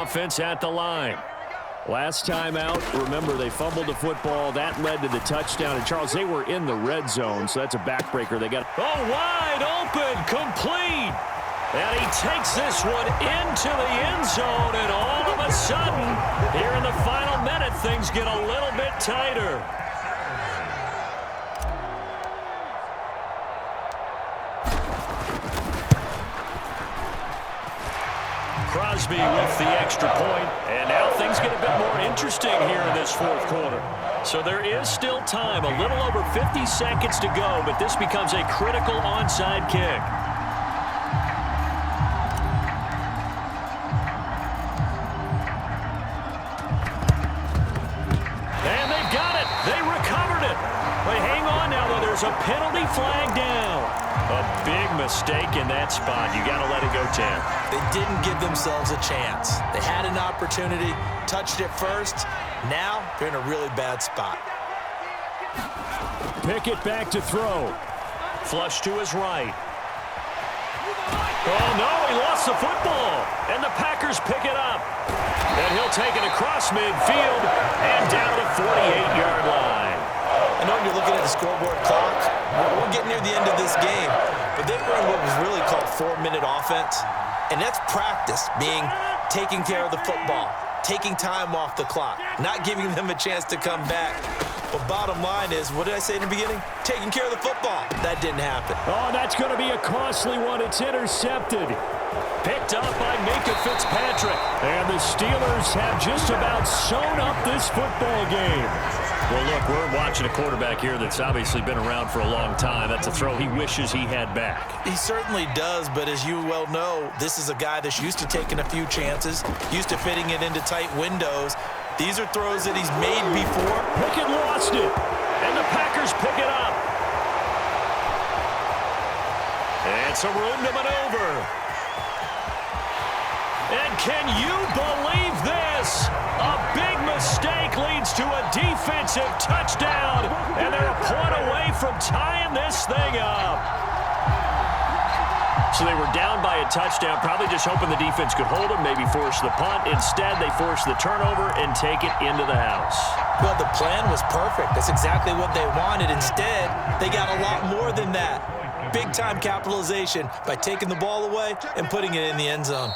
offense at the line. Last time out, remember, they fumbled the football. That led to the touchdown. And, Charles, they were in the red zone, so that's a backbreaker. They got wide open, complete. And he takes this one into the end zone, and all of a sudden, here in the final minute, things get a little bit tighter. Crosby with the extra point, and now things get a bit more interesting here in this fourth quarter. So there is still time, a little over 50 seconds to go, but this becomes a critical onside kick. And they've got it. They recovered it. But hang on now, though. There's a penalty flag down. A big mistake in that spot. You got to let it go, Tim. They didn't give themselves a chance. They had an opportunity, touched it first. Now they're in a really bad spot. Pickett back to throw. Flush to his right. Oh, no, he lost the football. And the Packers pick it up. And he'll take it across midfield and down to the 48-yard line. I know you're looking at the scoreboard clock. We're getting near the end of this game, but they were in what was really called 4-minute offense, and that's practice, being taking care of the football, taking time off the clock, not giving them a chance to come back. But bottom line is, what did I say in the beginning? Taking care of the football. That didn't happen. Oh, that's going to be a costly one. It's intercepted. Picked up by Minka Fitzpatrick. And the Steelers have just about sewn up this football game. Well, look, we're watching a quarterback here that's obviously been around for a long time. That's a throw he wishes he had back. He certainly does, but as you well know, this is a guy that's used to taking a few chances, used to fitting it into tight windows. These are throws that he's made before. Pickett lost it, and the Packers pick it up. And some room to maneuver. And can you believe this? A big mistake leads to a defensive touchdown, and they're a point away from tying this thing up. So they were down by a touchdown, probably just hoping the defense could hold them, maybe force the punt. Instead, they force the turnover and take it into the house. Well, the plan was perfect. That's exactly what they wanted. Instead, they got a lot more than that. Big-time capitalization by taking the ball away and putting it in the end zone.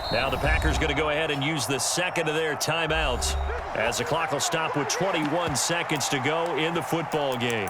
Now the Packers going to go ahead and use the second of their timeouts as the clock will stop with 21 seconds to go in the football game.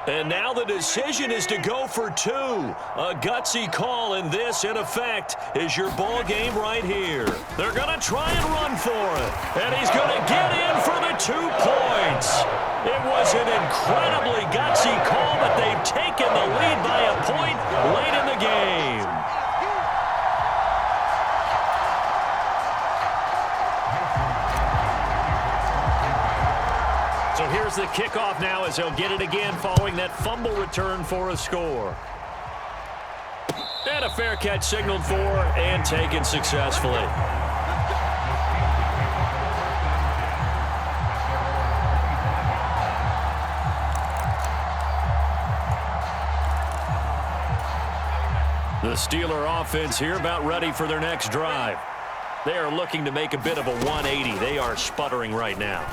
And now the decision is to go for two. A gutsy call, and this, in effect, is your ball game right here. They're going to try and run for it. And he's going to get in for the 2 points. It was an incredibly gutsy call, but they've taken the lead by a point late in the game. So here's the kickoff now as they'll get it again following that fumble return for a score. And a fair catch signaled for and taken successfully. The Steeler offense here about ready for their next drive. They are looking to make a bit of a 180. They are sputtering right now.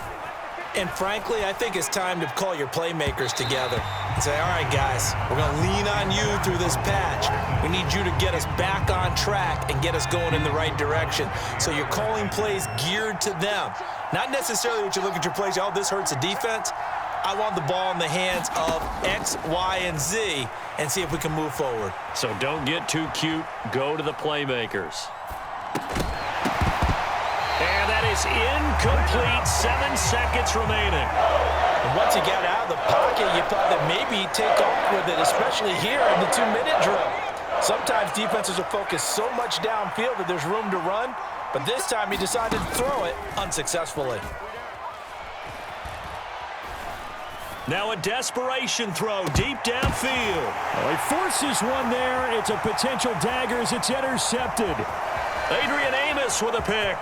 And frankly, I think it's time to call your playmakers together and say, all right, guys, we're going to lean on you through this patch. We need you to get us back on track and get us going in the right direction. So you're calling plays geared to them. Not necessarily what you look at your plays, oh, this hurts the defense. I want the ball in the hands of X, Y, and Z and see if we can move forward. So don't get too cute. Go to the playmakers. And that is incomplete. 7 seconds remaining. And once you got out of the pocket, you thought that maybe he'd take off with it, especially here in the 2-minute drill. Sometimes defenses are focused so much downfield that there's room to run, but this time he decided to throw it unsuccessfully. Now a desperation throw deep downfield. Well, he forces one there. It's a potential dagger as it's intercepted. Adrian Amos with a pick.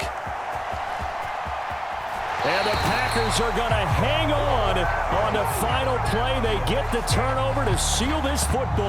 And the Packers are going to hang on the final play. They get the turnover to seal this football